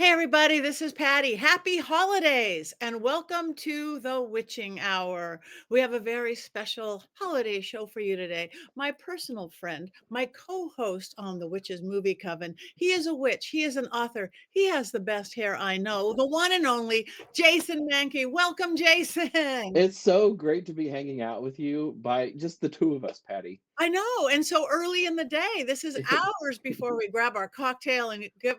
Hey everybody, this is Patty. Happy holidays and welcome to the Witching Hour. We have a very special holiday show for you today. My personal friend, my co-host on the Witches Movie Coven. He is a witch, he is an author, he has the best hair I know, the one and only Jason Mankey. Welcome, Jason. It's so great to be hanging out with you by just the two of us, Patty. I know, and so early in the day. This is hours before we grab our cocktail and get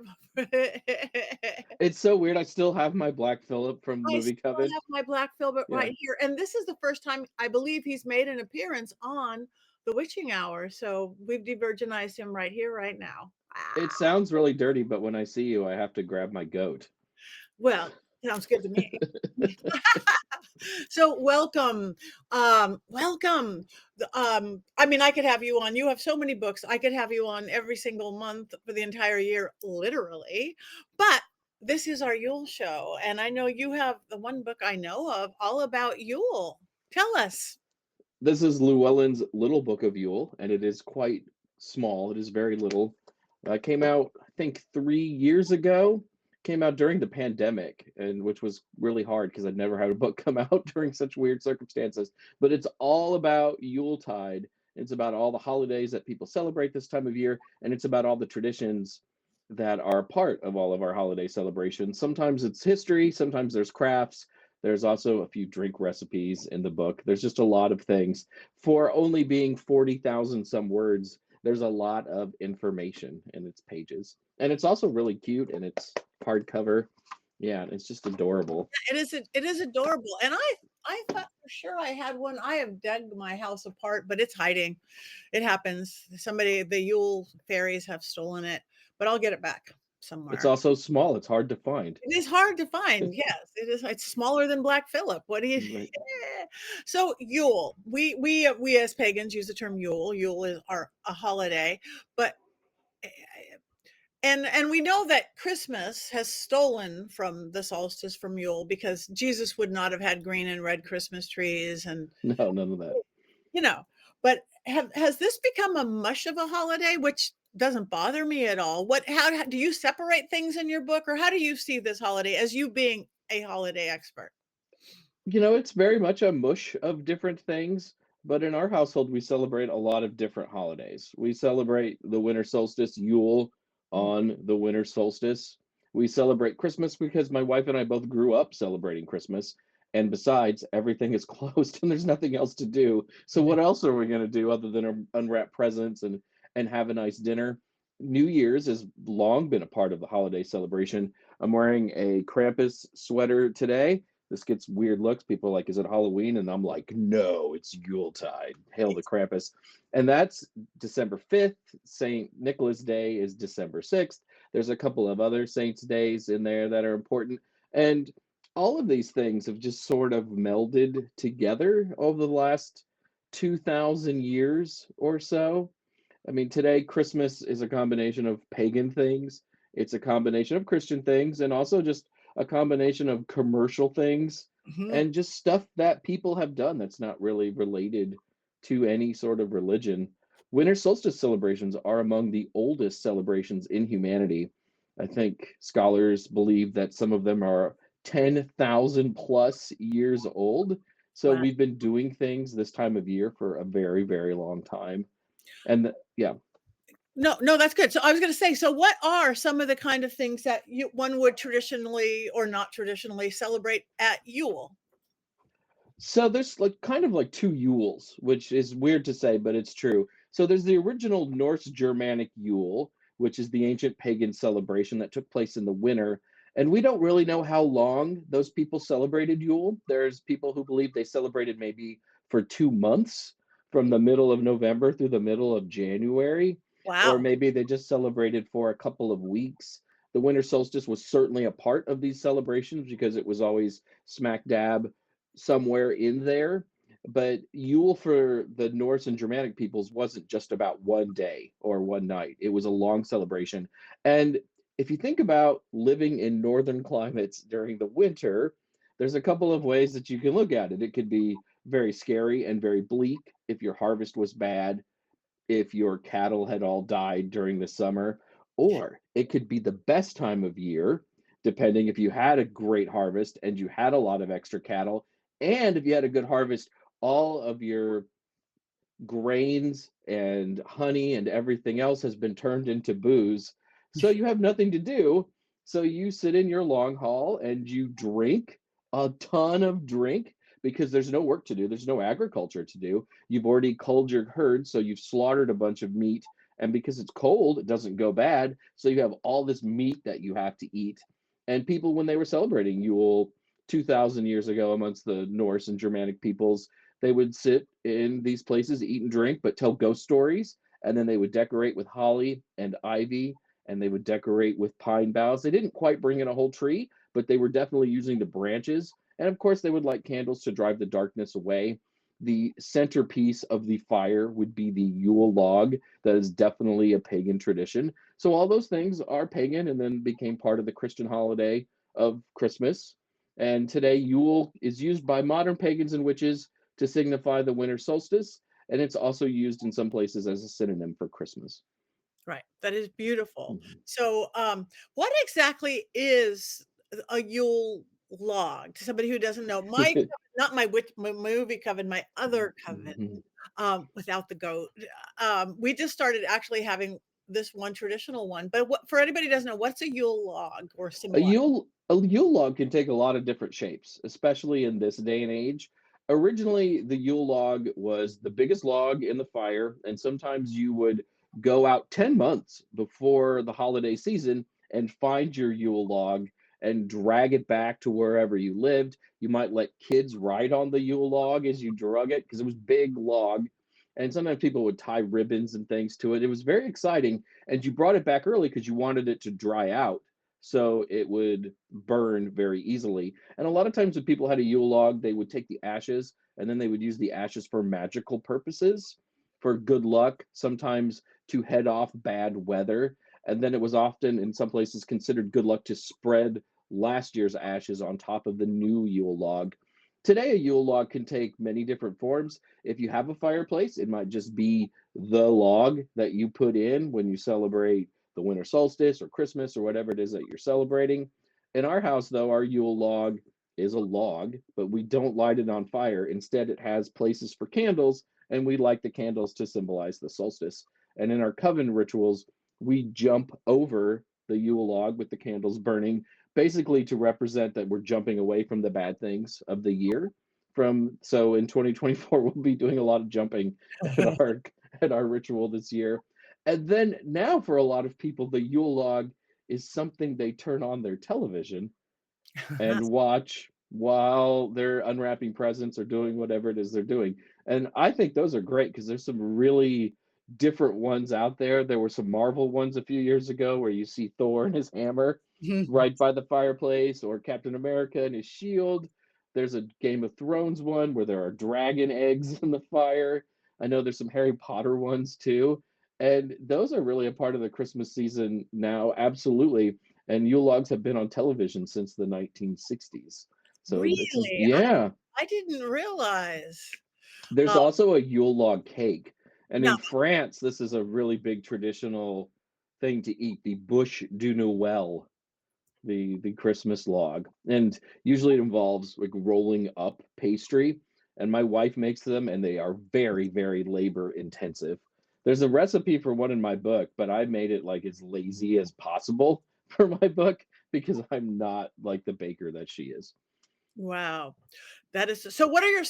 It's so weird. I still have my Black Phillip from the I movie still Coven. have my black velvet Yeah. right here, and this is the first time I believe he's made an appearance on the Witching Hour, so we've de-virginized him right here, right now. It Ah, sounds really dirty, but when I see you, I have to grab my goat. well, sounds good to me. So welcome, welcome. I mean, I could have you on. You have so many books. I could have you on every single month for the entire year, literally. But this is our Yule show, and I know you have the one book I know of all about Yule. Tell us. This is Llewellyn's Little Book of Yule, and it is quite small. It is very little. Came out, I think, 3 years ago. Came out during the pandemic, and which was really hard because I'd never had a book come out during such weird circumstances. But it's all about Yuletide. It's about all the holidays that people celebrate this time of year, and it's about all the traditions that are part of all of our holiday celebrations. Sometimes it's history, sometimes there's crafts, there's also a few drink recipes in the book. There's just a lot of things. For only being 40,000 some words, there's a lot of information in its pages. And it's also really cute and it's hardcover. Yeah, it's just adorable. It is adorable, and I thought for sure I had one. I have dug my house apart, but it's hiding. It happens. The Yule fairies have stolen it, but I'll get it back It's somewhere. also small, it's hard to find. It is hard to find. Yes, it is. It's smaller than Black Phillip. What do you? Right. So Yule, we as pagans use the term Yule. Yule is our a holiday, but eh, and we know that Christmas has stolen from the solstice from Yule because Jesus would not have had green and red Christmas trees and No, none of that. you know, but has this become a mush of a holiday, which doesn't bother me at all? How do you separate things in your book, or how do you see this holiday as you being a holiday expert? It's very much a mush of different things, but in our household, we celebrate a lot of different holidays. We celebrate the winter solstice, Yule, Mm, on the winter solstice. We celebrate Christmas because my wife and I both grew up celebrating Christmas. And besides, everything is closed and there's nothing else to do. So what else are we going to do other than unwrap presents and have a nice dinner? New Year's has long been a part of the holiday celebration. I'm wearing a Krampus sweater today. This gets weird looks. People are like, is it Halloween? And I'm like, no, it's Yuletide. Hail the it's Krampus. And that's December 5th. St. Nicholas Day is December 6th. There's a couple of other saints' days in there that are important. And all of these things have just sort of melded together over the last 2,000 years or so. I mean, today, Christmas is a combination of pagan things, it's a combination of Christian things, and also just a combination of commercial things Mhm. and just stuff that people have done that's not really related to any sort of religion. Winter solstice celebrations are among the oldest celebrations in humanity. I think scholars believe that some of them are 10,000 plus years old. So Wow. we've been doing things this time of year for a very, very long time. Yeah. No, no, that's good. So I was going to say, so what are some of the kind of things that one would traditionally or not traditionally celebrate at Yule? So there's like kind of like two Yules, which is weird to say, but it's true. So there's the original Norse Germanic Yule, which is the ancient pagan celebration that took place in the winter. And we don't really know how long those people celebrated Yule. There's people who believe they celebrated maybe for 2 months, from the middle of November through the middle of January, or Wow. maybe they just celebrated for a couple of weeks. The winter solstice was certainly a part of these celebrations because it was always smack dab somewhere in there. But Yule for the Norse and Germanic peoples wasn't just about one day or one night. It was a long celebration. And if you think about living in northern climates during the winter, there's a couple of ways that you can look at it. It could be very scary and very bleak if your harvest was bad, if your cattle had all died during the summer, or it could be the best time of year depending if you had a great harvest and you had a lot of extra cattle, and if you had a good harvest, all of your grains and honey and everything else has been turned into booze. So you have nothing to do. So you sit in your long haul and you drink a ton of drink because there's no work to do. There's no agriculture to do. You've already culled your herd, so you've slaughtered a bunch of meat. And because it's cold, it doesn't go bad. So you have all this meat that you have to eat. And people, when they were celebrating Yule 2,000 years ago amongst the Norse and Germanic peoples, they would sit in these places, eat and drink, but tell ghost stories. And then they would decorate with holly and ivy, and they would decorate with pine boughs. They didn't quite bring in a whole tree, but they were definitely using the branches. And of course, they would light candles to drive the darkness away. The centerpiece of the fire would be the Yule log. That is definitely a pagan tradition. So all those things are pagan and then became part of the Christian holiday of Christmas. And today, Yule is used by modern pagans and witches to signify the winter solstice, and it's also used in some places as a synonym for Christmas. Right, that is beautiful. Mhm. So, what exactly is a Yule log to somebody who doesn't know? My coven, not my movie coven, my other coven, without the goat. We just started actually having this one traditional one, but what for anybody who doesn't know, what's a Yule log or symbolize? A Yule log can take a lot of different shapes, especially in this day and age. Originally, the Yule log was the biggest log in the fire, and sometimes you would go out 10 months before the holiday season and find your Yule log and drag it back to wherever you lived. You might let kids ride on the Yule log as you drug it because it was big log. And sometimes people would tie ribbons and things to it. It was very exciting. And you brought it back early because you wanted it to dry out so it would burn very easily. And a lot of times when people had a Yule log, they would take the ashes and then they would use the ashes for magical purposes, for good luck, sometimes to head off bad weather. And then it was often in some places considered good luck to spread last year's ashes on top of the new Yule log. Today, a Yule log can take many different forms. If you have a fireplace, it might just be the log that you put in when you celebrate the winter solstice or Christmas or whatever it is that you're celebrating. In our house, though, our Yule log is a log, but we don't light it on fire. Instead, it has places for candles, and we light the candles to symbolize the solstice. And in our coven rituals, we jump over the Yule log with the candles burning, basically to represent that we're jumping away from the bad things of the year. From so in 2024, we'll be doing a lot of jumping at our ritual this year. And then now for a lot of people, the Yule log is something they turn on their television and watch while they're unwrapping presents or doing whatever it is they're doing. And I think those are great because there's some really different ones out there. There were some Marvel ones a few years ago where you see Thor and his hammer right by the fireplace, or Captain America and his shield. There's a Game of Thrones one where there are dragon eggs in the fire. I know there's some Harry Potter ones too. And those are really a part of the Christmas season now, absolutely. And Yule logs have been on television since the 1960s. So this is, Really? yeah. I didn't realize. There's Uh, also a Yule log cake. And now in France, this is a really big traditional thing to eat, the bûche de Noël, the Christmas log. And usually it involves like rolling up pastry. And my wife makes them, and they are very, very labor intensive. There's a recipe for one in my book, but I made it like as lazy as possible for my book because I'm not like the baker that she is. wow. That is so what are your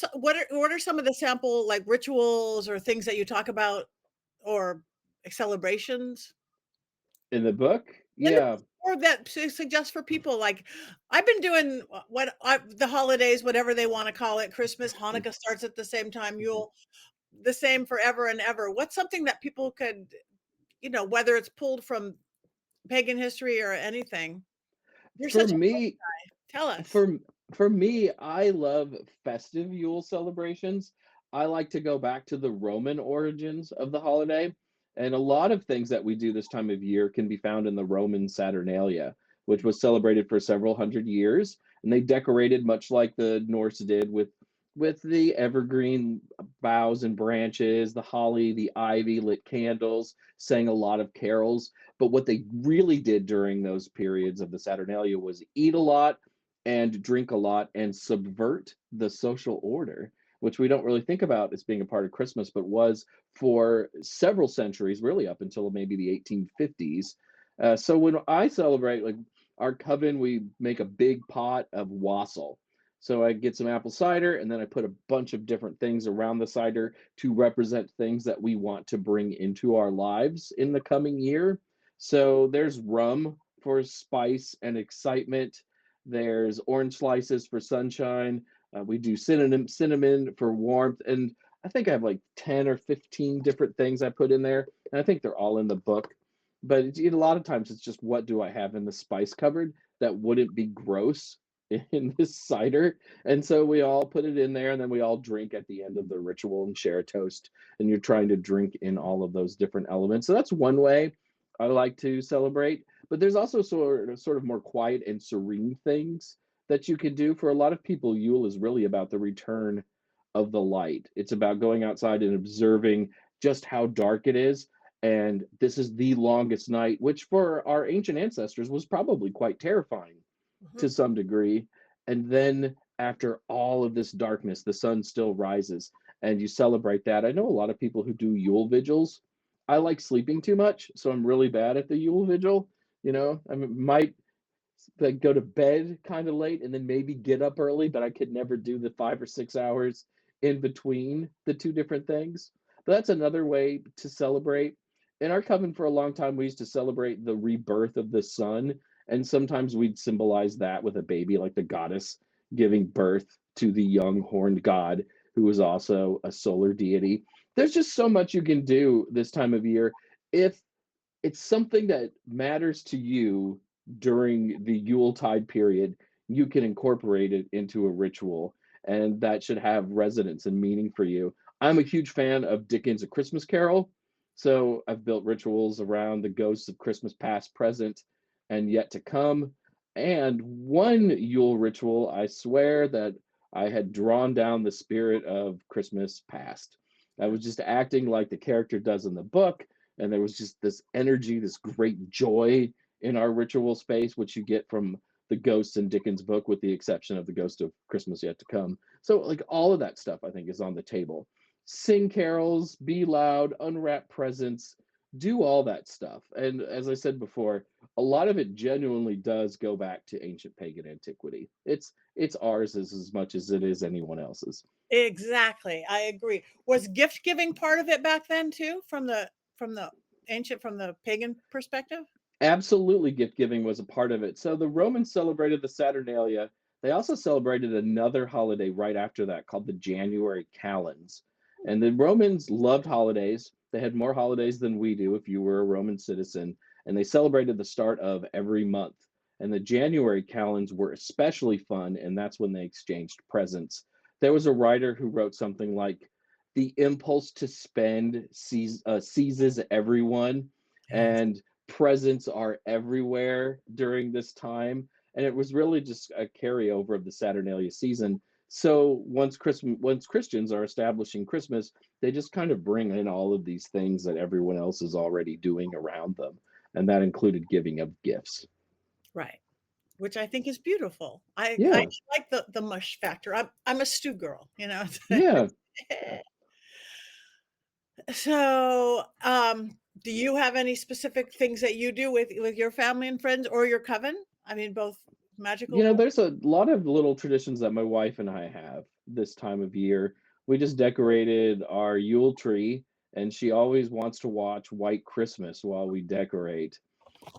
what are some of the sample, like, rituals or things that you talk about or celebrations? In the book, In the yeah. or that suggest for people, like, I've been doing what I the holidays, whatever they wanna call it, Christmas, Hanukkah starts at the same time, Yule, the same forever and ever. What's something that people could, whether it's pulled from pagan history or anything? You're For such a me, tell us. For for me, I love festive Yule celebrations. I like to go back to the Roman origins of the holiday, and a lot of things that we do this time of year can be found in the Roman Saturnalia, which was celebrated for several hundred years, and they decorated much like the Norse did with with the evergreen boughs and branches, the holly, the ivy, lit candles, sang a lot of carols. But what they really did during those periods of the Saturnalia was eat a lot and drink a lot and subvert the social order, which we don't really think about as being a part of Christmas, but was for several centuries, really up until maybe the 1850s. So when I celebrate, like our coven, we make a big pot of wassail. So I get some apple cider and then I put a bunch of different things around the cider to represent things that we want to bring into our lives in the coming year. So there's rum for spice and excitement. There's orange slices for sunshine. We do cinnamon for warmth. And I think I have like 10 or 15 different things I put in there. And I think they're all in the book. But a lot of times it's just what do I have in the spice cupboard that wouldn't be gross in this cider. And so we all put it in there and then we all drink at the end of the ritual and share a toast. And you're trying to drink in all of those different elements. So that's one way I like to celebrate. But there's also sort of more quiet and serene things that you could do. For a lot of people, Yule is really about the return of the light. It's about going outside and observing just how dark it is. And this is the longest night, which for our ancient ancestors was probably quite terrifying to Mhm. some degree. And then after all of this darkness, the sun still rises and you celebrate that. I know a lot of people who do Yule vigils. I like sleeping too much, so I'm really bad at the Yule vigil. I might like go to bed kind of late and then maybe get up early, but I could never do the 5 or 6 hours in between the two different things. But that's another way to celebrate. In our coven, for a long time, we used to celebrate the rebirth of the sun. And sometimes we'd symbolize that with a baby, like the goddess giving birth to the young horned god, who was also a solar deity. There's just so much you can do this time of year. If it's something that matters to you during the Yuletide period, you can incorporate it into a ritual, and that should have resonance and meaning for you. I'm a huge fan of Dickens' A Christmas Carol, so I've built rituals around the ghosts of Christmas past, present, and yet to come. And one Yule ritual, I swear that I had drawn down the spirit of Christmas past. I Yeah. was just acting like the character does in the book, and there was just this energy, this great joy in our ritual space, which you get from the ghosts in Dickens' book, with the exception of the ghost of Christmas yet to come. So, like, all of that stuff, I think, is on the table. Sing carols, be loud, unwrap presents, do all that stuff. And as I said before, a lot of it genuinely does go back to ancient pagan antiquity. It's ours as much as it is anyone else's. Exactly, I agree. Was gift giving part of it back then too, from the ancient, from the pagan perspective? Absolutely, gift giving was a part of it. So the Romans celebrated the Saturnalia. They also celebrated another holiday right after that called the January calends. And the Romans loved holidays. They had more holidays than we do if you were a Roman citizen. And they celebrated the start of every month. And the January calends were especially fun. And that's when they exchanged presents. There was a writer who wrote something like, the impulse to spend seizes everyone. Yes. And presents are everywhere during this time, and it was really just a carryover of the Saturnalia season. So once Christians are establishing Christmas, they just kind of bring in all of these things that everyone else is already doing around them, and that included giving of gifts. Right, which I think is beautiful. I Yeah, like the mush factor. I'm a stew girl, you know? yeah. So, do you have any specific things that you do with your family and friends or your coven? I mean, both magical or There's a lot of little traditions that my wife and I have this time of year. We just decorated our Yule tree, and she always wants to watch White Christmas while we decorate.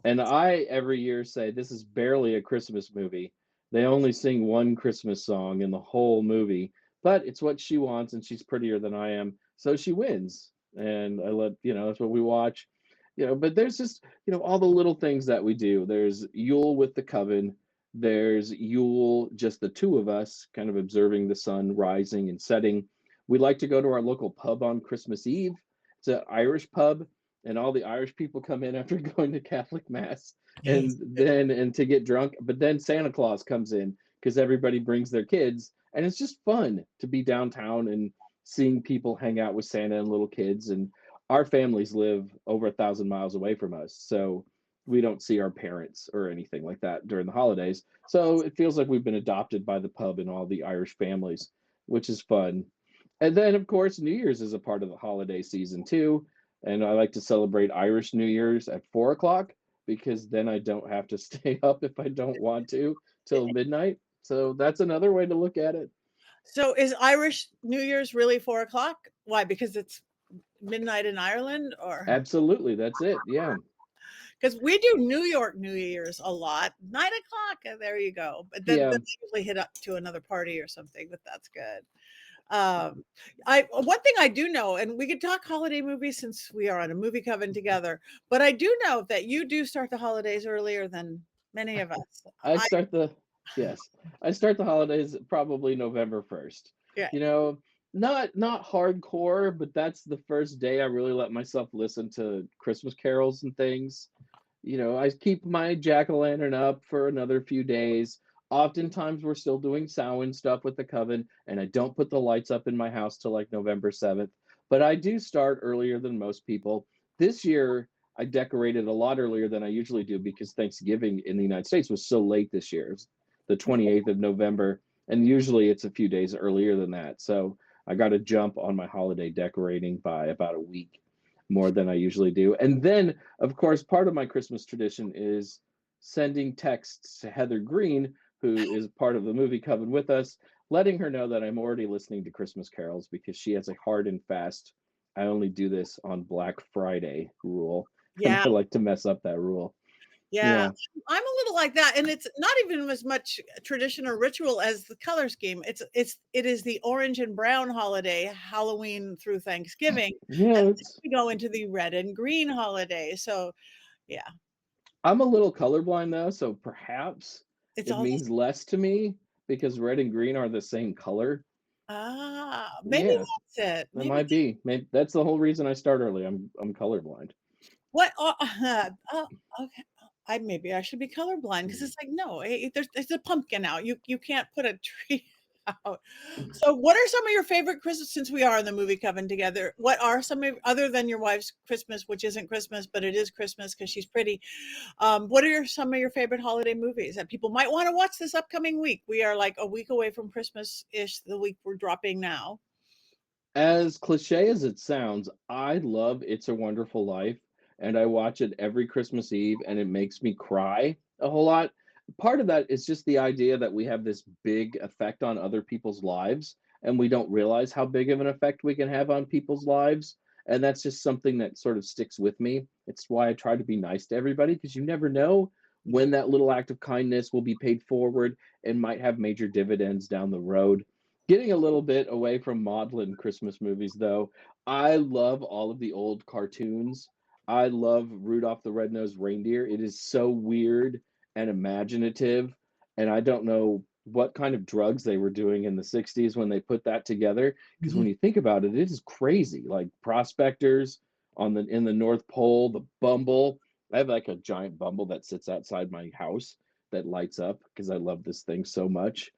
And I every year say this is barely a Christmas movie. They only sing one Christmas song in the whole movie, but it's what she wants, and she's prettier than I am, so she wins. And that's what we watch. But there's just, all the little things that we do. There's Yule with the coven. There's Yule, just the two of us, kind of observing the sun rising and setting. We like to go to our local pub on Christmas Eve. It's an Irish pub, and all the Irish people come in after going to Catholic mass yes. and to get drunk. But then Santa Claus comes in because everybody brings their kids, and it's just fun to be downtown and seeing people hang out with Santa and little kids. And our families live over 1,000 miles away from us, so we don't see our parents or anything like that during the holidays. So it feels like we've been adopted by the pub and all the Irish families, which is fun. And then, of course, New Year's is a part of the holiday season too. And I like to celebrate Irish New Year's at 4 o'clock because then I don't have to stay up if I don't want to till midnight. So that's another way to look at it. So is Irish New Year's really 4 o'clock? Why? Because it's midnight in Ireland, or Absolutely, that's it. Yeah. because we do New York New Year's a lot, 9 o'clock, and there you go. But then Yeah. they usually hit up to another party or something, but that's good. Um, I one thing I do know, and we could talk holiday movies since we are on a movie coven together, but I do know that you do start the holidays earlier than many of us. I I start the yes, I start the holidays probably November 1st. Yeah, You know, not hardcore, but that's the first day I really let myself listen to Christmas carols and things. I keep my jack-o'-lantern up for another few days. Oftentimes we're still doing Samhain stuff with the coven, and I don't put the lights up in my house till like November 7th, but I do start earlier than most people. This year I decorated a lot earlier than I usually do because Thanksgiving in the United States was so late this year. It's the 28th of November, and usually it's a few days earlier than that. So I got to jump on my holiday decorating by about a week more than I usually do. And then, of course, part of my Christmas tradition is sending texts to Heather Green, who is part of the movie coven with us, letting her know that I'm already listening to Christmas carols because she has a hard and fast, I only do this on Black Friday rule. And yeah, I like to mess up that rule. yeah. Yeah. I'm a little like that, and it's not even as much tradition or ritual as the color scheme. It is the orange and brown holiday, Halloween through Thanksgiving, Yeah, and then it's we go into the red and green holiday. So yeah, I'm a little colorblind though, so perhaps it's it all means less to me because red and green are the same color. maybe Yeah, that's it. that Maybe might be. Maybe that's the whole reason I start early. I'm colorblind. what? Oh, okay. Maybe I should be colorblind because Mm. it's like no, there's a pumpkin out. You can't put a tree out. So, what are some of your favorite Christmas? Since we are in the movie coven together, what are some of other than your wife's Christmas, which isn't Christmas, but it is Christmas because she's pretty? What are some of your favorite holiday movies that people might want to watch this upcoming week? We are like a week away from Christmas ish. The week we're dropping now. As cliche as it sounds, I love It's a Wonderful Life, and I watch it every Christmas Eve, and it makes me cry a whole lot. Part of that is just the idea that we have this big effect on other people's lives, and we don't realize how big of an effect we can have on people's lives. And that's just something that sort of sticks with me. It's why I try to be nice to everybody because you never know when that little act of kindness will be paid forward and might have major dividends down the road. Getting a little bit away from maudlin Christmas movies, though, I love all of the old cartoons. I love Rudolph the Red-Nosed Reindeer. It is so weird and imaginative, and I don't know what kind of drugs they were doing in the 60s when they put that together, because when you think about it, it is crazy. Like prospectors in the North Pole, the Bumble. I have like a giant Bumble that sits outside my house that lights up because I love this thing so much.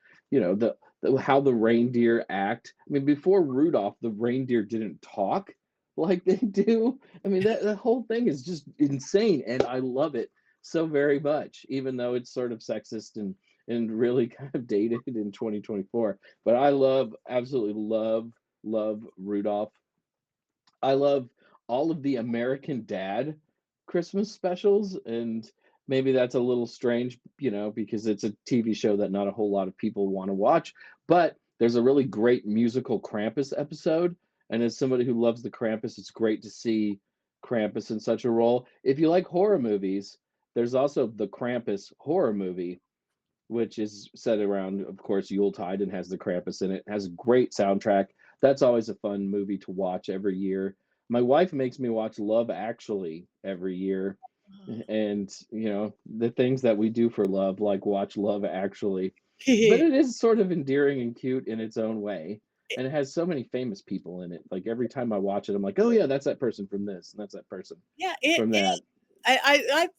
How the reindeer act. I mean, before Rudolph, the reindeer didn't talk like they do. I mean, that the whole thing is just insane, and I love it so very much, even though it's sort of sexist and really kind of dated in 2024. But I absolutely love Rudolph. I love all of the American Dad Christmas specials, and maybe that's a little strange, because it's a TV show that not a whole lot of people want to watch. But there's a really great musical Krampus episode, and as somebody who loves the Krampus, it's great to see Krampus in such a role. If you like horror movies, there's also the Krampus horror movie, which is set around, of course, Yuletide and has the Krampus in it. Has a great soundtrack. That's always a fun movie to watch every year. My wife makes me watch Love Actually every year, and the things that we do for love, like watch Love Actually. But it is sort of endearing and cute in its own way, and it has so many famous people in it. Like every time I watch it, I'm like, oh yeah, that's that person from this, and that's that person Yeah, from that. I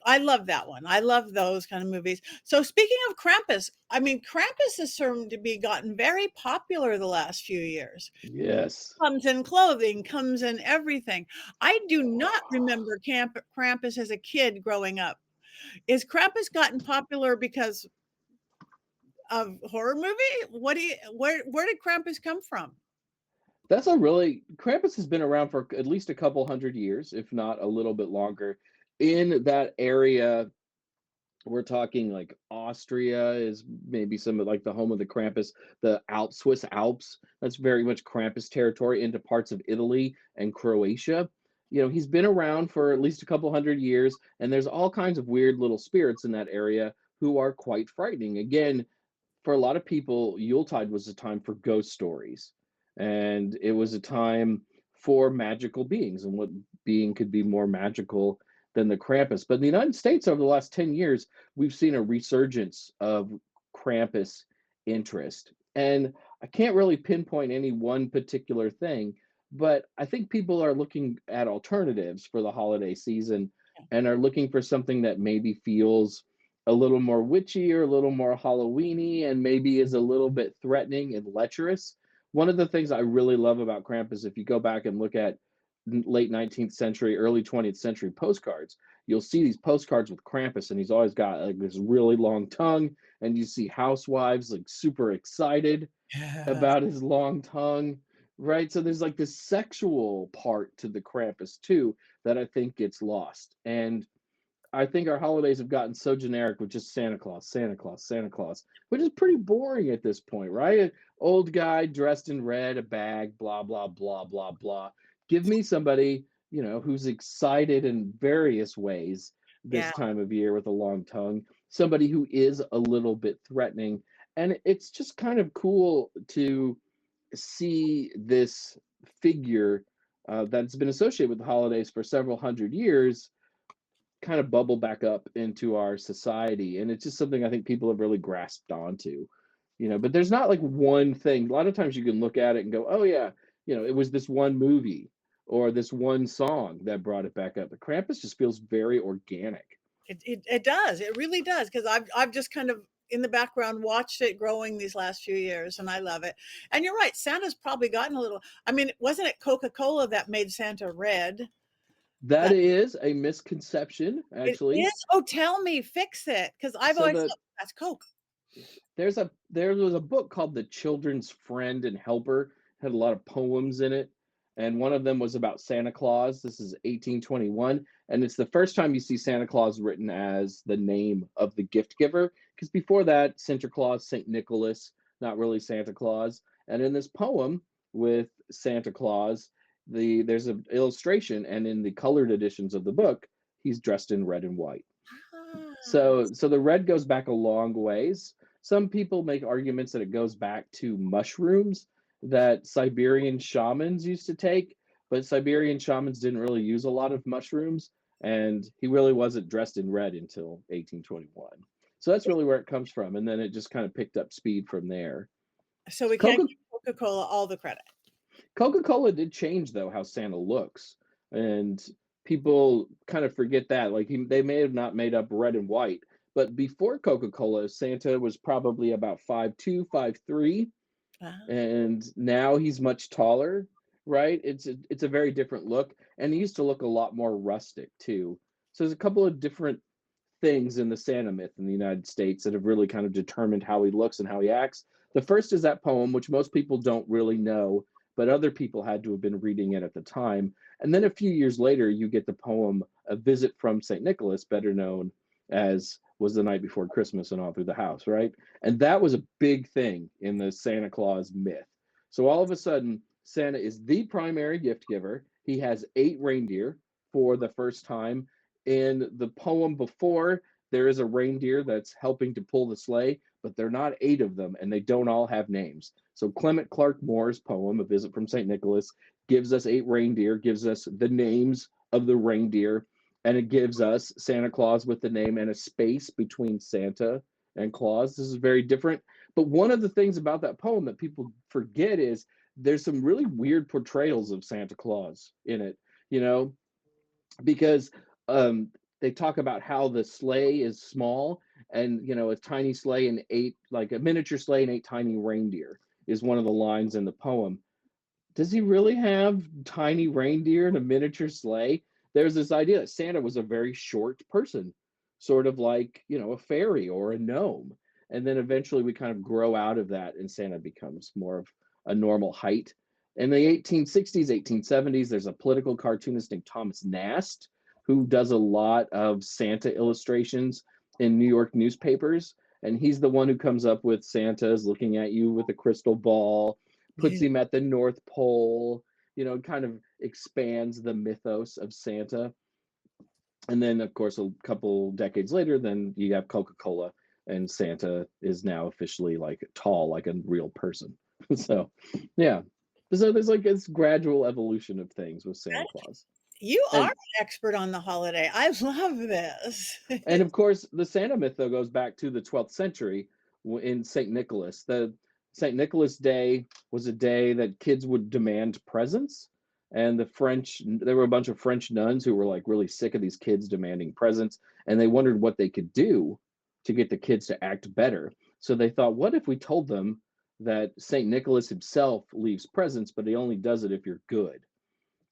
I love that one. I love those kind of movies. So speaking of Krampus, I mean, Krampus has started to be gotten very popular the last few years. Yes. Comes in clothing, comes in everything. I do not remember Krampus as a kid growing up. Is Krampus gotten popular because of horror movie? Where did Krampus come from? That's a really Krampus has been around for at least a couple hundred years, if not a little bit longer. In that area, we're talking like Austria is maybe some of like the home of the Krampus, the Swiss Alps. That's very much Krampus territory into parts of Italy and Croatia. He's been around for at least a couple hundred years, and there's all kinds of weird little spirits in that area who are quite frightening. Again, for a lot of people, Yuletide was a time for ghost stories, and it was a time for magical beings. And what being could be more magical than the Krampus? But in the United States, over the last 10 years, we've seen a resurgence of Krampus interest. And I can't really pinpoint any one particular thing, but I think people are looking at alternatives for the holiday season and are looking for something that maybe feels a little more witchy or a little more Halloweeny and maybe is a little bit threatening and lecherous. One of the things I really love about Krampus, if you go back and look at late 19th century, early 20th century postcards, you'll see these postcards with Krampus, and he's always got like this really long tongue, and you see housewives like super excited Yeah. about his long tongue, right? So there's like this sexual part to the Krampus too that I think gets lost. And I think our holidays have gotten so generic with just Santa Claus, Santa Claus, Santa Claus, which is pretty boring at this point, right? An old guy dressed in red, a bag, blah, blah, blah, blah, blah. Give me somebody, who's excited in various ways Yeah. this time of year with a long tongue, somebody who is a little bit threatening. And it's just kind of cool to see this figure that's been associated with the holidays for several hundred years kind of bubble back up into our society. And it's just something I think people have really grasped onto, but there's not like one thing. A lot of times you can look at it and go, oh, yeah, it was this one movie or this one song that brought it back up. But Krampus just feels very organic. It does. It really does. Because I've just kind of in the background watched it growing these last few years, and I love it. And you're right, Santa's probably gotten a little. I mean, wasn't it Coca-Cola that made Santa red? That That is a misconception, it actually. is. Oh, tell me, fix it, because I've So always the thought that's Coke. there was a book called The Children's Friend and Helper. It had a lot of poems in it, and one of them was about Santa Claus. This is 1821, and it's the first time you see Santa Claus written as the name of the gift giver, because before that, Santa Claus, Saint Nicholas, not really Santa Claus. And in this poem with Santa Claus, there's an illustration, and in the colored editions of the book, he's dressed in red and white. Ah, So the red goes back a long ways. Some people make arguments that it goes back to mushrooms that Siberian shamans used to take, but Siberian shamans didn't really use a lot of mushrooms, and he really wasn't dressed in red until 1821. So that's really where it comes from, and then it just kind of picked up speed from there. so we can't Coca give Coca-Cola all the credit. Coca-Cola did change though how Santa looks, and people kind of forget that. Like they may have not made up red and white, but before Coca-Cola, Santa was probably about 5'2", 5'3", Ah, and now he's much taller, right? It's a very different look, and he used to look a lot more rustic too. So there's a couple of different things in the Santa myth in the United States that have really kind of determined how he looks and how he acts. The first is that poem, which most people don't really know, but other people had to have been reading it at the time. And then a few years later, you get the poem A Visit from St. Nicholas, better known as Was the Night Before Christmas and All Through the House, right? And that was a big thing in the Santa Claus myth. So all of a sudden, Santa is the primary gift giver. He has 8 reindeer for the first time. In the poem before, there is a reindeer that's helping to pull the sleigh, but they're not 8 of them, and they don't all have names. So Clement Clark Moore's poem, A Visit from St. Nicholas, gives us 8 reindeer, gives us the names of the reindeer, and it gives us Santa Claus with the name and a space between Santa and Claus. This is very different. But one of the things about that poem that people forget is there's some really weird portrayals of Santa Claus in it, you know, because um, they talk about how the sleigh is small, and a tiny sleigh and eight, like a miniature sleigh and eight tiny reindeer is one of the lines in the poem. Does he really have tiny reindeer and a miniature sleigh? There's this idea that Santa was a very short person, sort of like, a fairy or a gnome. And then eventually we kind of grow out of that and Santa becomes more of a normal height. In the 1860s, 1870s, there's a political cartoonist named Thomas Nast who does a lot of Santa illustrations in New York newspapers. And he's the one who comes up with Santa's looking at you with a crystal ball, puts him at the North Pole, kind of expands the mythos of Santa. And then, of course, a couple decades later, then you have Coca-Cola, and Santa is now officially like tall, like a real person. So, yeah. So there's like this gradual evolution of things with Santa Claus. You are And an expert on the holiday. I love this. And of course, the Santa myth though goes back to the 12th century in Saint Nicholas. The Saint Nicholas Day was a day that kids would demand presents, and there were a bunch of French nuns who were like really sick of these kids demanding presents, and they wondered what they could do to get the kids to act better. So they thought, what if we told them that Saint Nicholas himself leaves presents, but he only does it if you're good?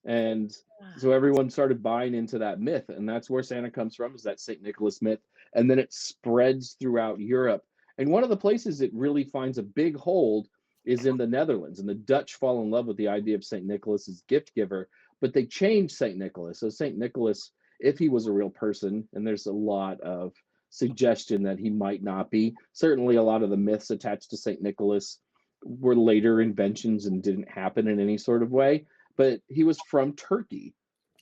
And so everyone started buying into that myth, and that's where Santa comes from, is that St. Nicholas myth. And then it spreads throughout Europe. And one of the places it really finds a big hold is in the Netherlands. And the Dutch fall in love with the idea of St. Nicholas as gift giver, but they changed St. Nicholas. So St. Nicholas, if he was a real person, and there's a lot of suggestion that he might not be, certainly a lot of the myths attached to St. Nicholas were later inventions and didn't happen in any sort of way, but he was from Turkey.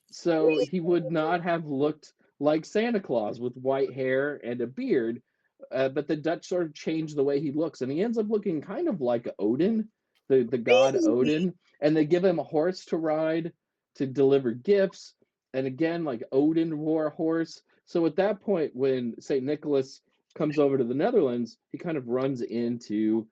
So he would not have looked like Santa Claus with white hair and a beard. But the Dutch sort of changed the way he looks, and he ends up looking kind of like Odin, the god Really? Odin. And they give him a horse to ride to deliver gifts. And again, like Odin wore a horse. So at that point, when St. Nicholas comes over to the Netherlands, he kind of runs into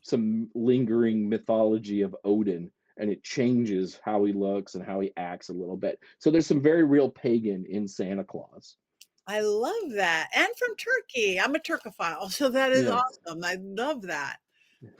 some lingering mythology of Odin, and it changes how he looks and how he acts a little bit. So there's some very real pagan in Santa Claus. I love that. And from Turkey. I'm a Turkophile, so that is Yeah. awesome. I love that.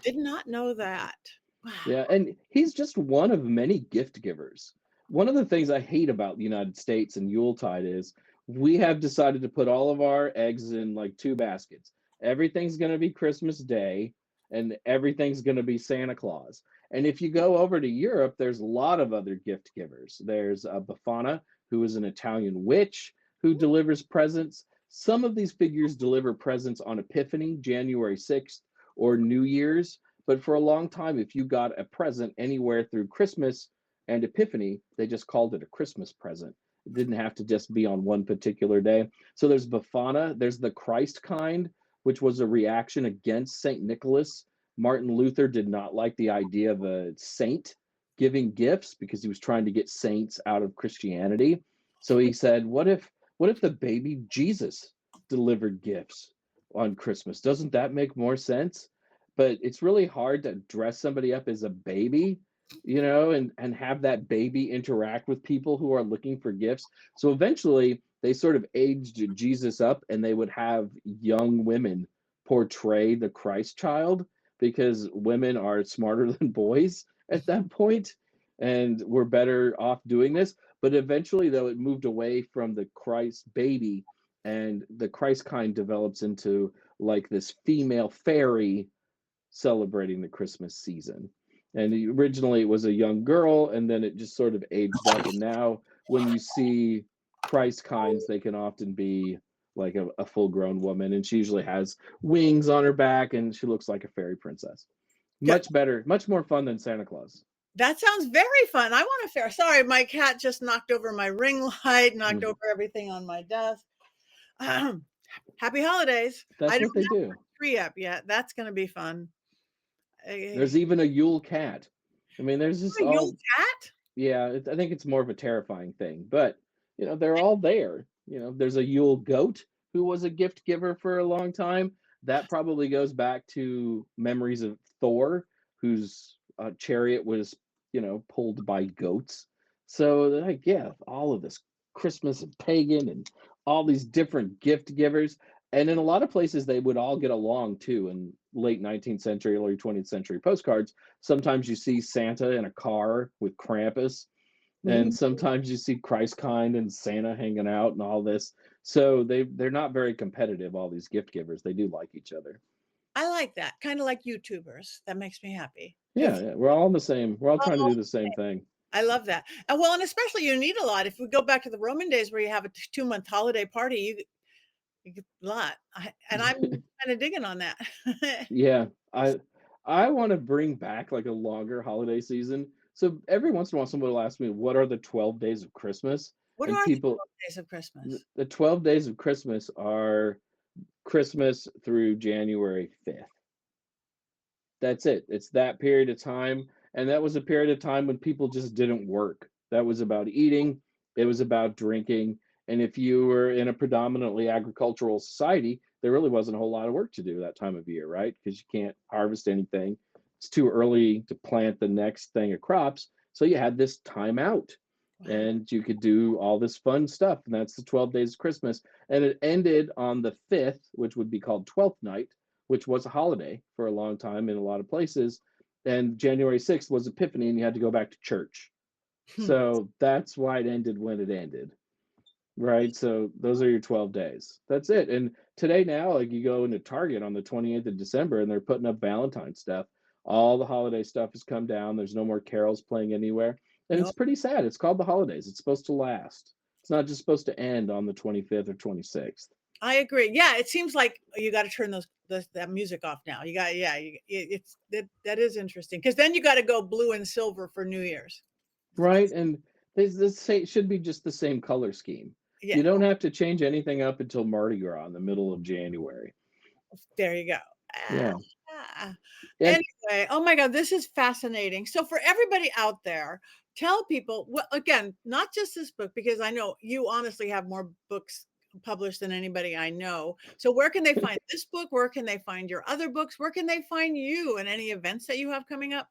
Did not know that. Wow. Yeah, and he's just one of many gift givers. One of the things I hate about the United States and Yuletide is we have decided to put all of our eggs in like two baskets. Everything's going to be Christmas Day and everything's going to be Santa Claus. And if you go over to Europe, there's a lot of other gift givers. There's Befana, who is an Italian witch who delivers presents. Some of these figures deliver presents on Epiphany, January 6th, or New Year's. But for a long time, if you got a present anywhere through Christmas and Epiphany, they just called it a Christmas present. It didn't have to just be on one particular day. So there's Befana, there's the Christ kind, which was a reaction against St. Nicholas. Martin Luther did not like the idea of a saint giving gifts because he was trying to get saints out of Christianity. So he said, what if the baby Jesus delivered gifts on Christmas? Doesn't that make more sense? But it's really hard to dress somebody up as a baby, and have that baby interact with people who are looking for gifts. So eventually they sort of aged Jesus up, and they would have young women portray the Christ child because women are smarter than boys at that point and we're better off doing this. But eventually, though, it moved away from the Christ baby, and the Christ kind develops into like this female fairy celebrating the Christmas season. And originally it was a young girl, and then it just sort of aged up. And now when you see Christ kinds, they can often be like a full grown woman, and she usually has wings on her back, and she looks like a fairy princess. Yeah, Much better, much more fun than Santa Claus. that sounds very fun. I want a fair. Sorry, my cat just knocked over my ring light, knocked Mhm. over everything on my desk. Um, Happy holidays. I That's don't what they have do. my tree up yet. That's going to be fun. There's A even a Yule cat. I mean, there's just Yule all, cat? yeah, I think it's more of a terrifying thing, but they're all there. There's a Yule goat who was a gift giver for a long time. That probably goes back to memories of Thor, whose chariot was, pulled by goats. So, like, yeah, all of this Christmas and pagan and all these different gift givers. And in a lot of places, they would all get along too. In late 19th century, early 20th century postcards, sometimes you see Santa in a car with Krampus, and Mhm. sometimes you see Christkind and Santa hanging out and all this. So they're not very competitive. All these gift givers, they do like each other. I like that, kinda like YouTubers. That makes me happy Yeah, 'cause yeah, we're all in the same. We're all we're trying to all do the same thing. I love that. And well, and especially you need a lot. If we go back to the Roman days where you have a 2-month holiday party, you get a lot. And I'm kinda digging on that. Yeah, I want to bring back like a longer holiday season. So every once in a while, someone will ask me, "What are the 12 days of Christmas?" What And are the people, 12 days of Christmas? the 12 days of Christmas are Christmas through January 5th. That's it. It's that period of time, and that was a period of time when people just didn't work. That was about eating, it was about drinking, and if you were in a predominantly agricultural society, there really wasn't a whole lot of work to do that time of year, right? Because you can't harvest anything. It's too early to plant the next thing of crops, so you had this time out, Wow. and you could do all this fun stuff, and that's the 12 days of Christmas, and it ended on the 5th, which would be called Twelfth Night, which was a holiday for a long time in a lot of places. And January 6th was Epiphany, and you had to go back to church. Hmm. So that's why it ended when it ended, right? So those are your 12 days. That's it. And today, now, like you go into Target on the 28th of December and they're putting up Valentine's stuff. All the holiday stuff has come down. There's no more carols playing anywhere. And No, it's pretty sad. It's called the holidays. It's supposed to last. It's not just supposed to end on the 25th or 26th. I agree. Yeah, it seems like you gotta turn that music off now. You got yeah, it's that is interesting because then you gotta go blue and silver for New Year's. Right, and this say should be just the same color scheme. Yeah, You don't have to change anything up until Mardi Gras in the middle of January. there you go. Ah, Yeah, ah. and Anyway, oh my god, this is fascinating. So for everybody out there, tell people well, again, not just this book, because I know you honestly have more books published than anybody I know. So where can they find this book? Where can they find your other books? Where can they find you and any events that you have coming up?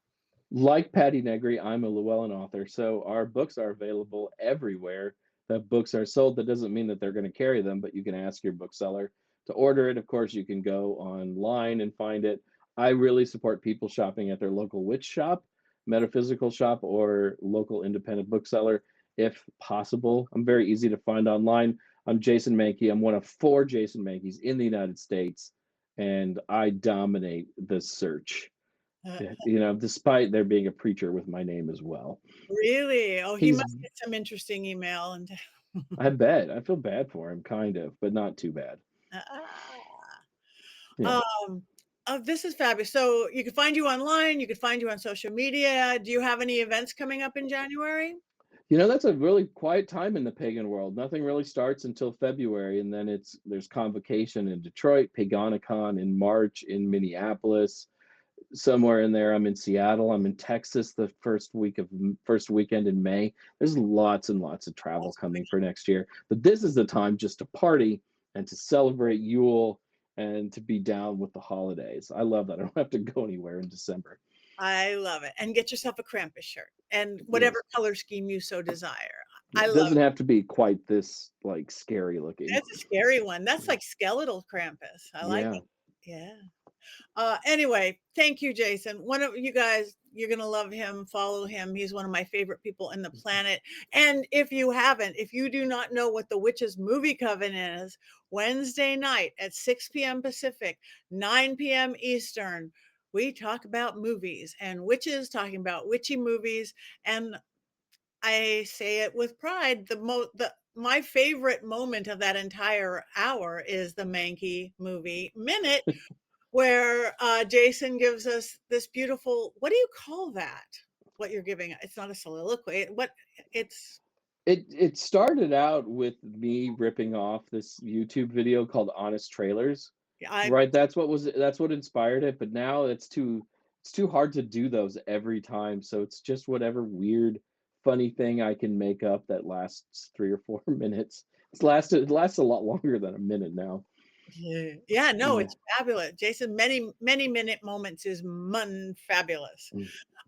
like Patti Negri, I'm a Llewellyn author, so our books are available everywhere that books are sold. That doesn't mean that they're gonna carry them, but you can ask your bookseller to order it. Of course, you can go online and find it. I really support people shopping at their local witch shop, metaphysical shop, or local independent bookseller if possible. I'm very easy to find online. I'm Jason Mankey. I'm one of 4 Jason Mankeys in the United States, and I dominate the search. Uh, Despite there being a preacher with my name as well. Really? Oh, he He's must get some interesting email and I bet. I feel bad for him, kind of, but not too bad. Ah. Yeah. Um, oh, this is fabulous. So you can find you online, you can find you on social media. Do you have any events coming up in January? That's a really quiet time in the pagan world. Nothing really starts until February, and then there's convocation in Detroit, Paganicon in March in Minneapolis. Somewhere in there, I'm in Seattle. I'm in Texas the first weekend in May. There's lots and lots of travel That's coming for next year. But this is the time just to party and to celebrate Yule and to be down with the holidays. I love that. I don't have to go anywhere in December. I love it. And get yourself a Krampus shirt and whatever Yes. color scheme you so desire. Yeah, I it love doesn't it. have to be quite this like scary looking. That's a scary one. That's like skeletal Krampus. I like Yeah. it. Yeah. Anyway, thank you, Jason. One of you guys, you're gonna love him, follow him. He's one of my favorite people in the planet. And if you do not know what the Witches Movie Coven is, Wednesday night at 6 p.m. Pacific, 9 p.m. Eastern, we talk about movies and witches talking about witchy movies. And I say it with pride. The my favorite moment of that entire hour is the Mankey movie minute where, Jason gives us this beautiful what do you call that? What you're giving it's not a soliloquy, what it's It started out with me ripping off this YouTube video called Honest Trailers. I Right, that's what inspired it, but now it's too hard to do those every time, so it's just whatever weird, funny thing I can make up that lasts 3 or 4 minutes. It lasts a lot longer than a minute now. yeah, yeah, no, Yeah. it's fabulous. Jason, many minute moments is fabulous.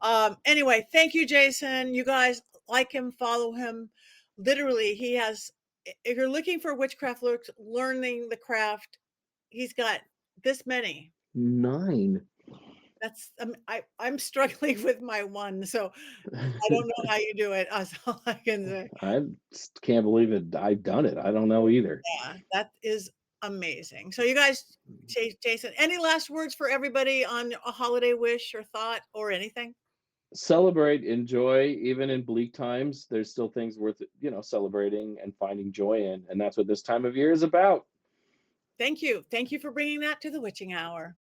Mm. Anyway, thank you, Jason. You guys like him, follow him. Literally, he has if you're looking for witchcraft looks, learning the craft, he's got this many. 9. That's I'm struggling with my one, so I don't know how you do it. That's all I can say. I just can't believe it. I've done it. I don't know either. Yeah, that is amazing. So you guys, Jason, any last words for everybody on a holiday wish or thought or anything? Celebrate, enjoy, even in bleak times. There's still things worth, celebrating and finding joy in, and that's what this time of year is about. Thank you. Thank you for bringing that to the witching hour.